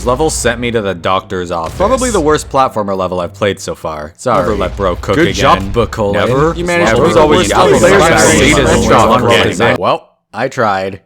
This level sent me to the doctor's office. Probably the worst platformer level I've played so far. Sorry. Never let bro cook again. Good job, Bucole. Never. You managed to always Well, I tried.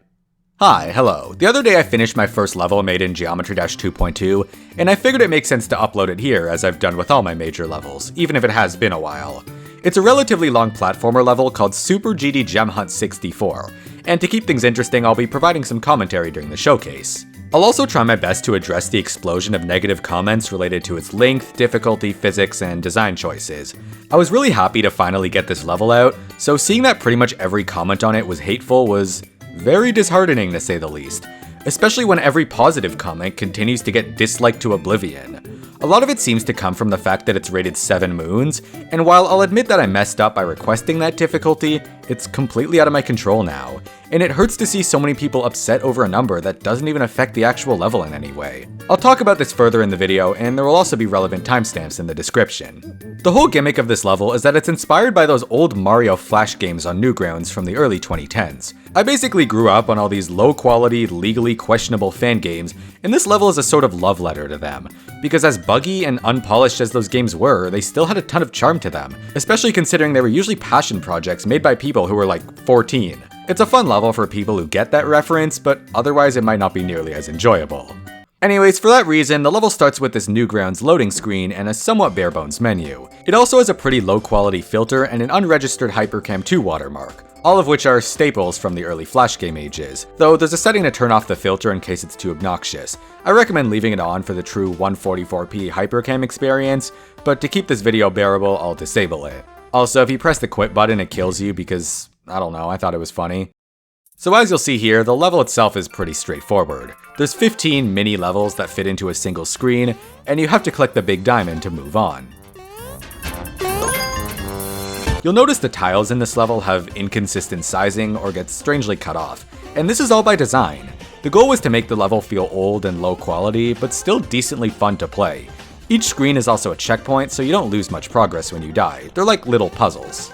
Hi, hello. The other day I finished my first level made in Geometry Dash 2.2, and I figured it makes sense to upload it here as I've done with all my major levels, even if it has been a while. It's a relatively long platformer level called Super GD Gem Hunt 64, and to keep things interesting I'll be providing some commentary during the showcase. I'll also try my best to address the explosion of negative comments related to its length, difficulty, physics, and design choices. I was really happy to finally get this level out, so seeing that pretty much every comment on it was hateful was very disheartening to say the least, especially when every positive comment continues to get disliked to oblivion. A lot of it seems to come from the fact that it's rated 7 moons, and while I'll admit that I messed up by requesting that difficulty, it's completely out of my control now, and it hurts to see so many people upset over a number that doesn't even affect the actual level in any way. I'll talk about this further in the video, and there will also be relevant timestamps in the description. The whole gimmick of this level is that it's inspired by those old Mario Flash games on Newgrounds from the early 2010s. I basically grew up on all these low-quality, legally questionable fan games, and this level is a sort of love letter to them, because as buggy and unpolished as those games were, they still had a ton of charm to them, especially considering they were usually passion projects made by people who were like 14. It's a fun level for people who get that reference, but otherwise it might not be nearly as enjoyable. Anyways, for that reason, the level starts with this Newgrounds loading screen and a somewhat bare-bones menu. It also has a pretty low-quality filter and an unregistered Hypercam 2 watermark, all of which are staples from the early Flash game ages, though there's a setting to turn off the filter in case it's too obnoxious. I recommend leaving it on for the true 144p Hypercam experience, but to keep this video bearable, I'll disable it. Also, if you press the quit button, it kills you because, I don't know, I thought it was funny. So as you'll see here, the level itself is pretty straightforward. There's 15 mini levels that fit into a single screen, and you have to click the big diamond to move on. You'll notice the tiles in this level have inconsistent sizing or get strangely cut off, and this is all by design. The goal was to make the level feel old and low quality, but still decently fun to play. Each screen is also a checkpoint, so you don't lose much progress when you die. They're like little puzzles.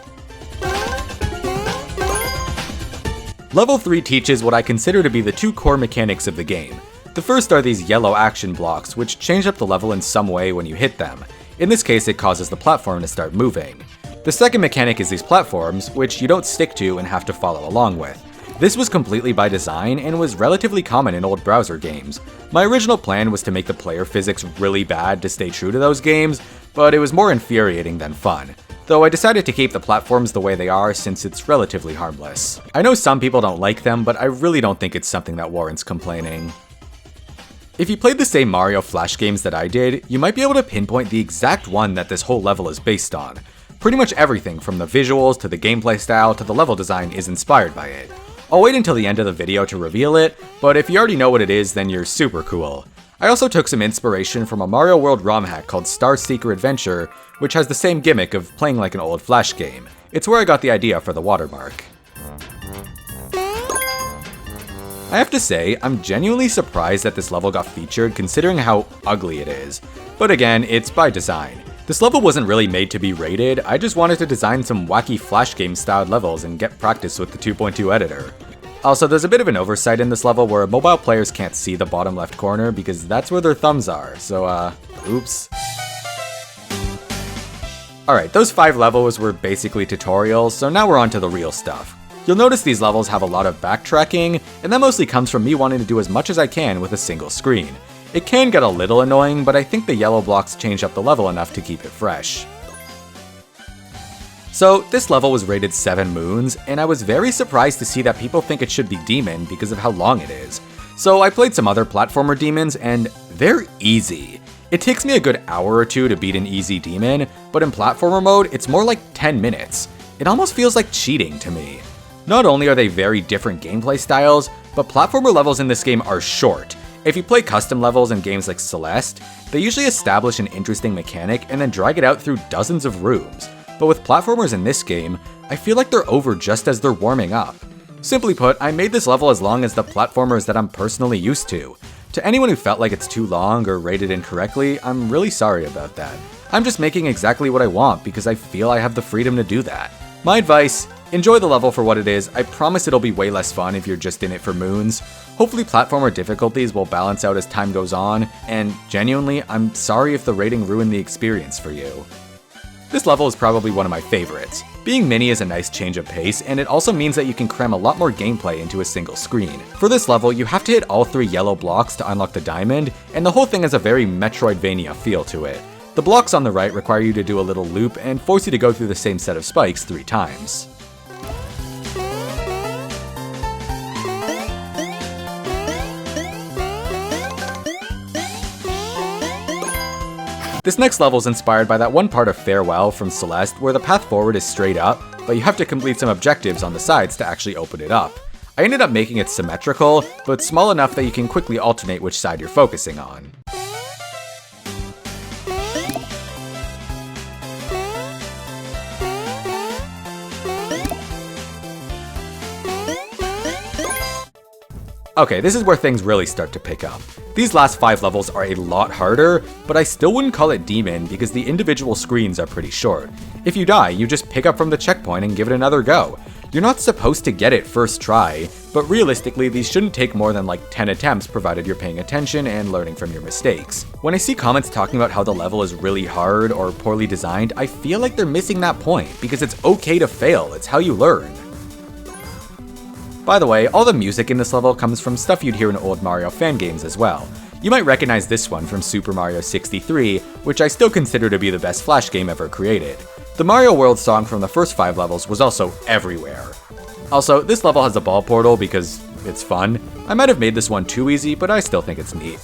Level 3 teaches what I consider to be the two core mechanics of the game. The first are these yellow action blocks, which change up the level in some way when you hit them. In this case, it causes the platform to start moving. The second mechanic is these platforms, which you don't stick to and have to follow along with. This was completely by design and was relatively common in old browser games. My original plan was to make the player physics really bad to stay true to those games, but it was more infuriating than fun. Though I decided to keep the platforms the way they are since it's relatively harmless. I know some people don't like them, but I really don't think it's something that warrants complaining. If you played the same Mario Flash games that I did, you might be able to pinpoint the exact one that this whole level is based on. Pretty much everything from the visuals to the gameplay style to the level design is inspired by it. I'll wait until the end of the video to reveal it, but if you already know what it is, then you're super cool. I also took some inspiration from a Mario World ROM hack called Star Seeker Adventure, which has the same gimmick of playing like an old Flash game. It's where I got the idea for the watermark. I have to say, I'm genuinely surprised that this level got featured considering how ugly it is. But again, it's by design. This level wasn't really made to be rated, I just wanted to design some wacky Flash game styled levels and get practice with the 2.2 editor. Also, there's a bit of an oversight in this level where mobile players can't see the bottom left corner because that's where their thumbs are, so oops. Alright, those 5 levels were basically tutorials, so now we're on to the real stuff. You'll notice these levels have a lot of backtracking, and that mostly comes from me wanting to do as much as I can with a single screen. It can get a little annoying, but I think the yellow blocks change up the level enough to keep it fresh. So, this level was rated 7 moons, and I was very surprised to see that people think it should be Demon because of how long it is. So I played some other platformer demons, and they're easy. It takes me a good hour or two to beat an easy demon, but in platformer mode, it's more like 10 minutes. It almost feels like cheating to me. Not only are they very different gameplay styles, but platformer levels in this game are short. If you play custom levels in games like Celeste, they usually establish an interesting mechanic and then drag it out through dozens of rooms. But with platformers in this game, I feel like they're over just as they're warming up. Simply put, I made this level as long as the platformers that I'm personally used to. To anyone who felt like it's too long or rated incorrectly, I'm really sorry about that. I'm just making exactly what I want because I feel I have the freedom to do that. My advice, enjoy the level for what it is. I promise it'll be way less fun if you're just in it for moons. Hopefully platformer difficulties will balance out as time goes on, and genuinely, I'm sorry if the rating ruined the experience for you. This level is probably one of my favorites. Being mini is a nice change of pace, and it also means that you can cram a lot more gameplay into a single screen. For this level, you have to hit all 3 yellow blocks to unlock the diamond, and the whole thing has a very Metroidvania feel to it. The blocks on the right require you to do a little loop and force you to go through the same set of spikes 3 times. This next level is inspired by that one part of Farewell from Celeste where the path forward is straight up, but you have to complete some objectives on the sides to actually open it up. I ended up making it symmetrical, but small enough that you can quickly alternate which side you're focusing on. Okay, this is where things really start to pick up. These last 5 levels are a lot harder, but I still wouldn't call it demon because the individual screens are pretty short. If you die, you just pick up from the checkpoint and give it another go. You're not supposed to get it first try, but realistically these shouldn't take more than like 10 attempts provided you're paying attention and learning from your mistakes. When I see comments talking about how the level is really hard or poorly designed, I feel like they're missing that point because it's okay to fail, it's how you learn. By the way, all the music in this level comes from stuff you'd hear in old Mario fan games as well. You might recognize this one from Super Mario 63, which I still consider to be the best Flash game ever created. The Mario World song from the first 5 levels was also everywhere. Also, this level has a ball portal because it's fun. I might have made this one too easy, but I still think it's neat.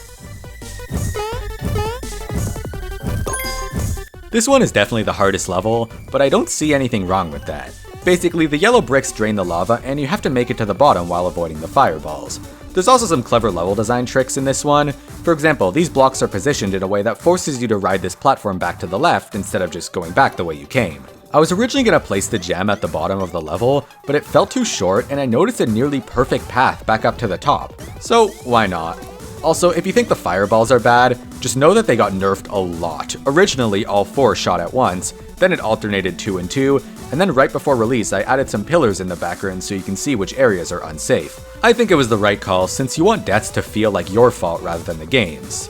This one is definitely the hardest level, but I don't see anything wrong with that. Basically, the yellow bricks drain the lava and you have to make it to the bottom while avoiding the fireballs. There's also some clever level design tricks in this one. For example, these blocks are positioned in a way that forces you to ride this platform back to the left instead of just going back the way you came. I was originally going to place the gem at the bottom of the level, but it felt too short and I noticed a nearly perfect path back up to the top. So why not? Also, if you think the fireballs are bad, just know that they got nerfed a lot. Originally, all 4 shot at once, then it alternated 2 and 2, and then right before release I added some pillars in the background so you can see which areas are unsafe. I think it was the right call since you want deaths to feel like your fault rather than the game's.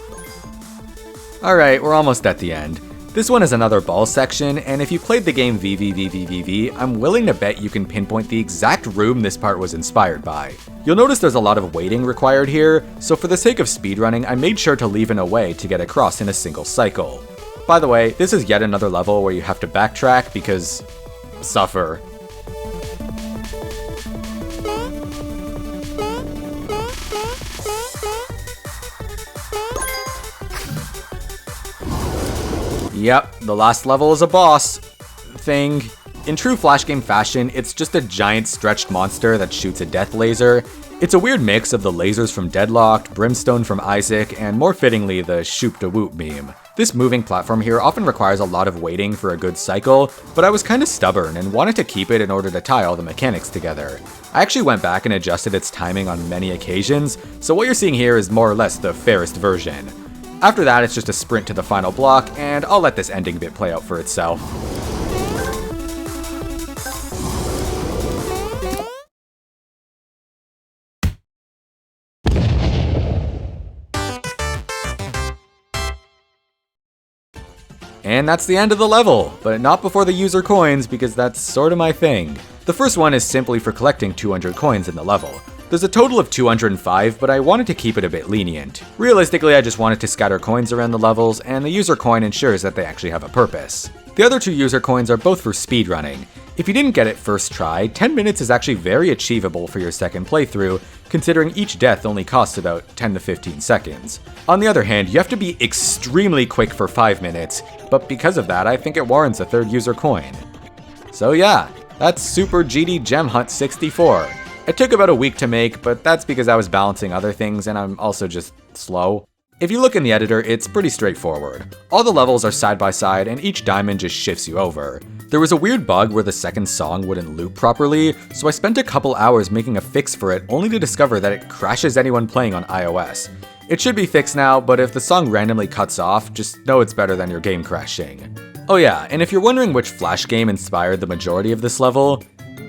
Alright, we're almost at the end. This one is another ball section, and if you played the game VVVVVV, I'm willing to bet you can pinpoint the exact room this part was inspired by. You'll notice there's a lot of waiting required here, so for the sake of speedrunning I made sure to leave in a way to get across in a single cycle. By the way, this is yet another level where you have to backtrack because suffer. Yep, the last level is a boss thing. In true Flash game fashion, it's just a giant stretched monster that shoots a death laser. It's a weird mix of the lasers from Deadlocked, Brimstone from Isaac, and more fittingly, the Shoop da Whoop meme. This moving platform here often requires a lot of waiting for a good cycle, but I was kinda stubborn and wanted to keep it in order to tie all the mechanics together. I actually went back and adjusted its timing on many occasions, so what you're seeing here is more or less the fairest version. After that, it's just a sprint to the final block, and I'll let this ending bit play out for itself. And that's the end of the level, but not before the user coins because that's sort of my thing. The first one is simply for collecting 200 coins in the level. There's a total of 205, but I wanted to keep it a bit lenient. Realistically, I just wanted to scatter coins around the levels, and the user coin ensures that they actually have a purpose. The other 2 user coins are both for speedrunning. If you didn't get it first try, 10 minutes is actually very achievable for your second playthrough, considering each death only costs about 10 to 15 seconds. On the other hand, you have to be extremely quick for 5 minutes, but because of that, I think it warrants a 3rd user coin. So yeah, that's Super GD Gem Hunt 64. It took about a week to make, but that's because I was balancing other things and I'm also just slow. If you look in the editor, it's pretty straightforward. All the levels are side by side and each diamond just shifts you over. There was a weird bug where the second song wouldn't loop properly, so I spent a couple hours making a fix for it only to discover that it crashes anyone playing on iOS. It should be fixed now, but if the song randomly cuts off, just know it's better than your game crashing. Oh yeah, and if you're wondering which Flash game inspired the majority of this level,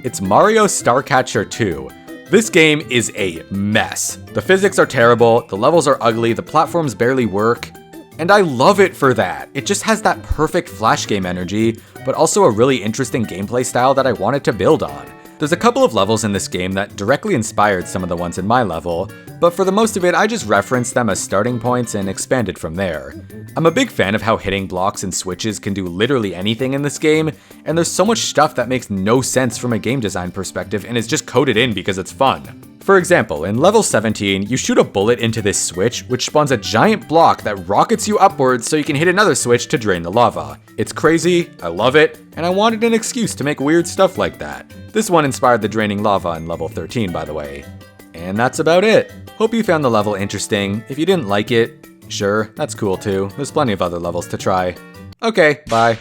it's Mario Starcatcher 2. This game is a mess. The physics are terrible, the levels are ugly, the platforms barely work, and I love it for that. It just has that perfect Flash game energy, but also a really interesting gameplay style that I wanted to build on. There's a couple of levels in this game that directly inspired some of the ones in my level, but for the most of it, I just referenced them as starting points and expanded from there. I'm a big fan of how hitting blocks and switches can do literally anything in this game, and there's so much stuff that makes no sense from a game design perspective and is just coded in because it's fun. For example, in level 17, you shoot a bullet into this switch, which spawns a giant block that rockets you upwards so you can hit another switch to drain the lava. It's crazy, I love it, and I wanted an excuse to make weird stuff like that. This one inspired the draining lava in level 13, by the way. And that's about it. Hope you found the level interesting. If you didn't like it, sure, that's cool too. There's plenty of other levels to try. Okay, bye.